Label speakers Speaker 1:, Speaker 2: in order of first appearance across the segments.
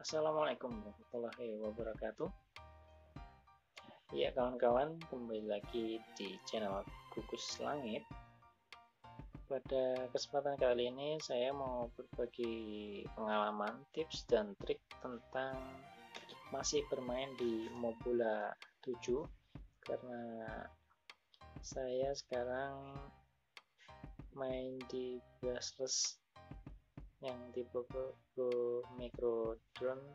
Speaker 1: Assalamualaikum warahmatullahi wabarakatuh. Ya kawan-kawan, kembali lagi di channel Gugus Langit. Pada kesempatan kali ini saya mau berbagi pengalaman, tips dan trik tentang masih bermain di Mobula 7, karena saya sekarang main di brushless yang tipe micro drone.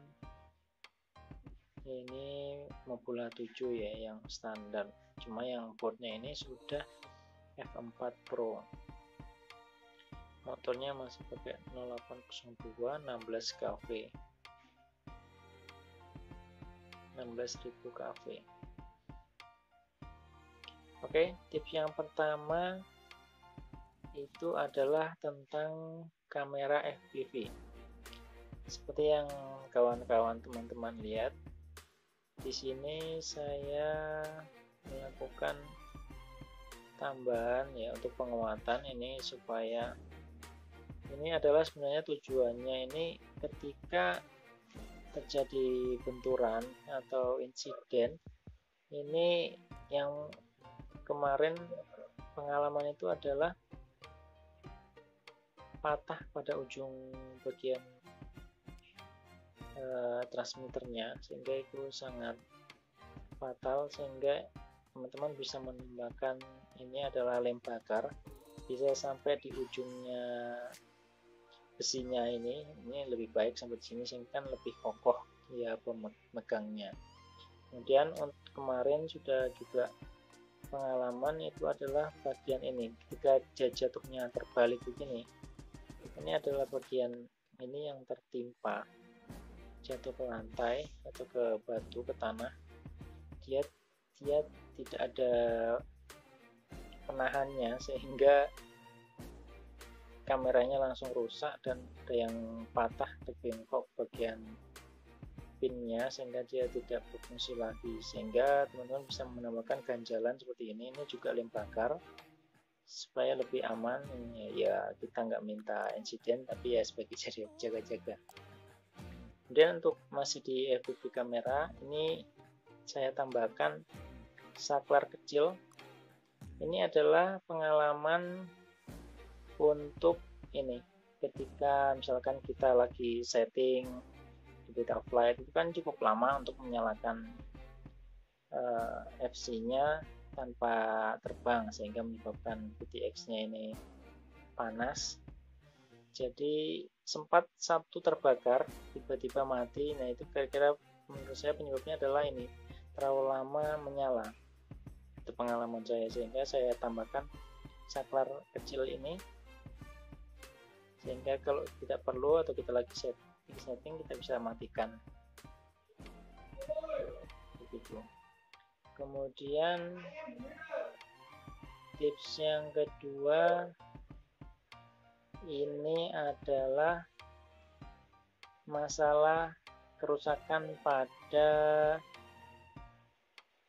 Speaker 1: Ini Mobula 7 ya, yang standar, cuma yang boardnya ini sudah F4 Pro. Motornya masih pakai 0802 16 kV, 16.000 kV. Oke, tips yang pertama itu adalah tentang kamera FPV. Seperti yang kawan-kawan teman-teman lihat, di sini saya melakukan tambahan ya untuk penguatan ini, supaya ini adalah sebenarnya tujuannya ini ketika terjadi benturan atau insiden. Ini yang kemarin pengalaman itu adalah patah pada ujung bagian transmitternya, sehingga itu sangat fatal, sehingga teman-teman bisa menambahkan ini adalah lem bakar, bisa sampai di ujungnya besinya ini lebih baik sampai di sini, sehingga kan lebih kokoh ya pemegangnya. Kemudian untuk kemarin sudah juga pengalaman itu adalah bagian ini, ketika jatuhnya terbalik begini, ini adalah bagian ini yang tertimpa, jatuh ke lantai atau ke batu, ke tanah. Dia tidak ada penahannya, sehingga kameranya langsung rusak dan ada yang patah, terbengkok bagian pinnya, sehingga dia tidak berfungsi lagi. Sehingga teman-teman bisa menambahkan ganjalan seperti ini juga lem bakar supaya lebih aman. Ya kita nggak minta insiden, tapi ya sebagai jaga-jaga. Kemudian untuk masih di FPV kamera, ini saya tambahkan saklar kecil. Ini adalah pengalaman untuk ini, ketika misalkan kita lagi setting di Betaflight, itu kan cukup lama untuk menyalakan FC-nya tanpa terbang, sehingga menyebabkan VTX-nya ini panas. Jadi sempat satu terbakar, tiba-tiba mati. Nah itu kira-kira menurut saya penyebabnya adalah ini, terlalu lama menyala. Itu pengalaman saya, sehingga saya tambahkan saklar kecil ini, sehingga kalau tidak perlu atau kita lagi setting kita bisa matikan begitu. Kemudian tips yang kedua ini adalah masalah kerusakan pada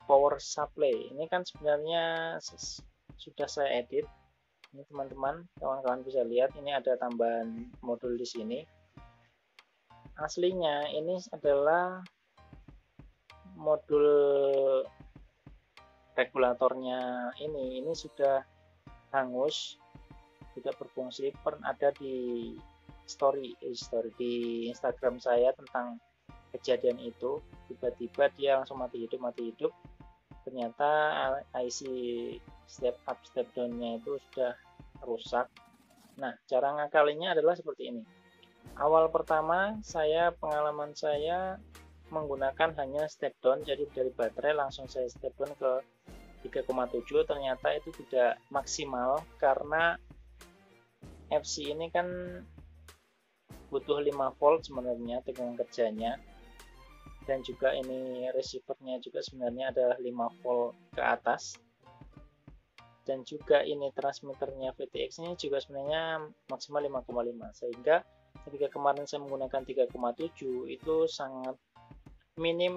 Speaker 1: power supply. Ini kan sebenarnya sudah saya edit. Ini teman-teman, kawan-kawan bisa lihat, ini ada tambahan modul di sini. Aslinya ini adalah modul regulatornya, ini sudah hangus, tidak berfungsi. Ada di story di Instagram saya tentang kejadian itu, tiba-tiba dia langsung mati hidup. Ternyata IC step up step down nya itu sudah rusak. Nah, cara ngakalinya adalah seperti ini. Awal pertama pengalaman saya menggunakan hanya step down, jadi dari baterai langsung saya step down ke 3,7. ternyata itu tidak maksimal, karena FC ini kan butuh 5 volt sebenarnya tegangan kerjanya, dan juga ini receivernya juga sebenarnya adalah 5 volt ke atas, dan juga ini transmitternya VTX nya juga sebenarnya maksimal 5,5, sehingga ketika kemarin saya menggunakan 3,7 itu sangat minim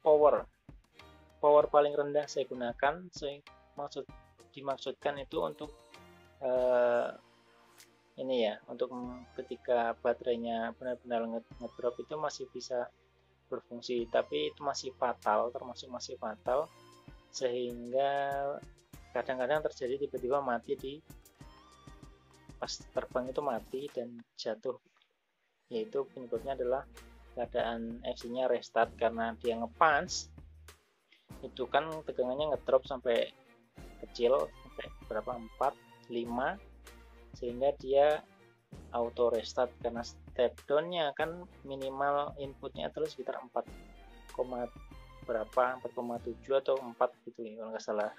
Speaker 1: power paling rendah saya gunakan. Dimaksudkan itu untuk ini ya, untuk ketika baterainya benar-benar ngedrop itu masih bisa berfungsi, tapi itu masih fatal, termasuk masih fatal, sehingga kadang-kadang terjadi tiba-tiba mati di pas terbang itu mati dan jatuh, yaitu penyebabnya adalah keadaan FC-nya restart karena dia ngepunch itu kan tegangannya ngedrop sampai kecil, sampai berapa, 4, 5, sehingga dia auto restart karena step down-nya kan minimal inputnya adalah sekitar 4, berapa, 4,7 atau 4 gitu ya kalau nggak salah.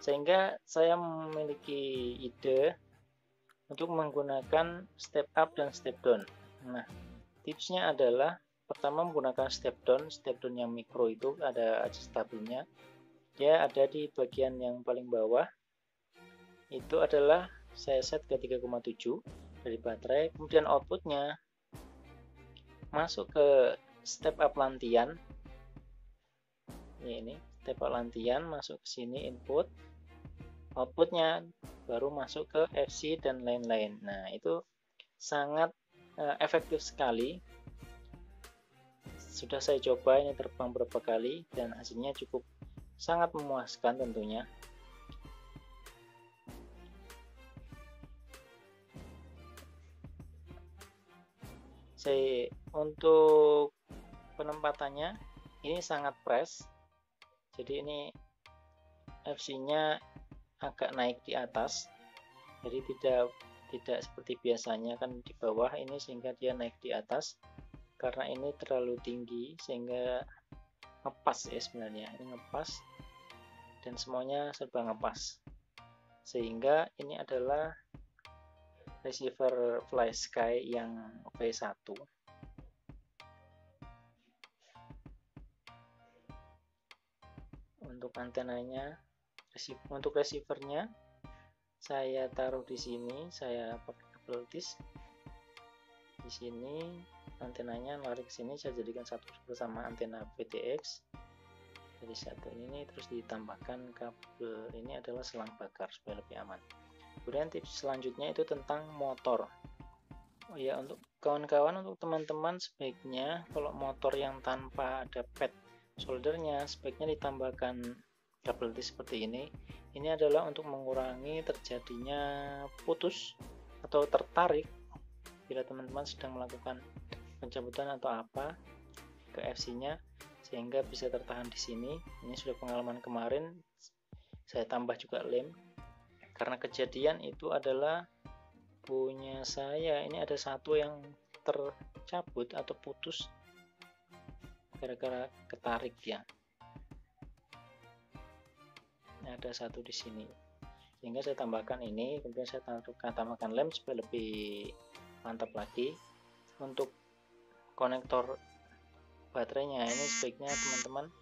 Speaker 1: Sehingga saya memiliki ide untuk menggunakan step up dan step down. Nah, tipsnya adalah pertama menggunakan step down yang mikro itu ada adjustable-nya. Dia ada di bagian yang paling bawah. Itu adalah saya set ke 3,7 dari baterai. Kemudian outputnya masuk ke step up lantian. Ini step up lantian masuk ke sini input. Outputnya baru masuk ke FC dan lain-lain. Nah, itu sangat efektif sekali. Sudah saya coba ini terbang beberapa kali dan hasilnya cukup sangat memuaskan tentunya. Untuk penempatannya ini sangat press. Jadi ini FC-nya agak naik di atas. Jadi tidak seperti biasanya kan di bawah ini, sehingga dia naik di atas. Karena ini terlalu tinggi sehingga ngepas ya sebenarnya. Ini ngepas dan semuanya serba ngepas. Sehingga ini adalah receiver FlySky yang V1. Untuk antenanya, untuk receivernya saya taruh di sini, saya pakai double disc. Di sini antenanya lari ke sini, saya jadikan satu bersama antena VTX. Jadi satu ini terus ditambahkan kabel, ini adalah selang bakar supaya lebih aman. Kemudian tips selanjutnya itu tentang motor. Oh ya, untuk kawan-kawan, untuk teman-teman sebaiknya kalau motor yang tanpa ada pad soldernya sebaiknya ditambahkan double disc seperti ini. Ini adalah untuk mengurangi terjadinya putus atau tertarik bila teman-teman sedang melakukan pencabutan atau apa ke FC-nya, sehingga bisa tertahan di sini. Ini sudah pengalaman kemarin, saya tambah juga lem karena kejadian itu adalah punya saya ini ada satu yang tercabut atau putus gara-gara ketarik ya. Ini ada satu di sini, sehingga saya tambahkan ini, kemudian saya tambahkan lem supaya lebih mantap lagi. Untuk konektor baterainya ini sebaiknya teman-teman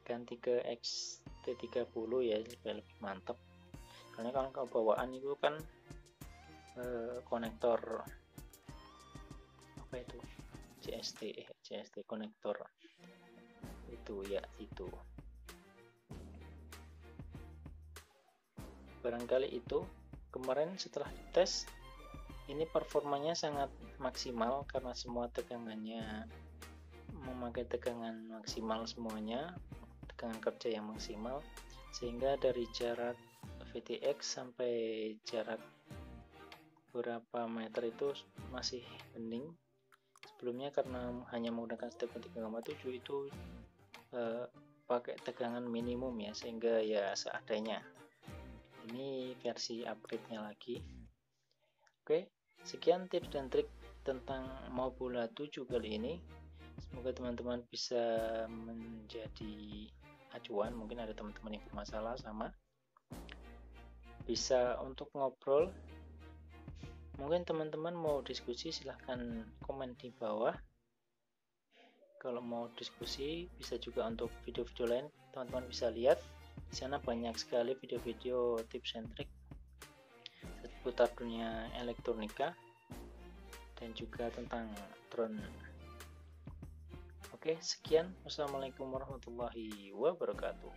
Speaker 1: ganti ke XT30 ya supaya lebih mantap, karena kalau bawaan itu kan konektor apa itu CST konektor itu ya, itu barangkali itu kemarin setelah tes ini performanya sangat maksimal karena semua tegangannya memakai tegangan maksimal, semuanya tegangan kerja yang maksimal, sehingga dari jarak VTX sampai jarak beberapa meter itu masih bening. Sebelumnya karena hanya menggunakan step 3,7 itu pakai tegangan minimum ya, sehingga ya seadanya. Ini versi upgrade-nya lagi. Oke, sekian tips dan trik tentang Mobula 7 kali ini. Semoga teman-teman bisa menjadi acuan. Mungkin ada teman-teman yang bermasalah sama, bisa untuk ngobrol. Mungkin teman-teman mau diskusi silahkan komen di bawah. Kalau mau diskusi bisa juga untuk video-video lain, teman-teman bisa lihat di sana banyak sekali video-video tips and trik seputar dunia elektronika dan juga tentang drone. Oke, sekian. Wassalamualaikum warahmatullahi wabarakatuh.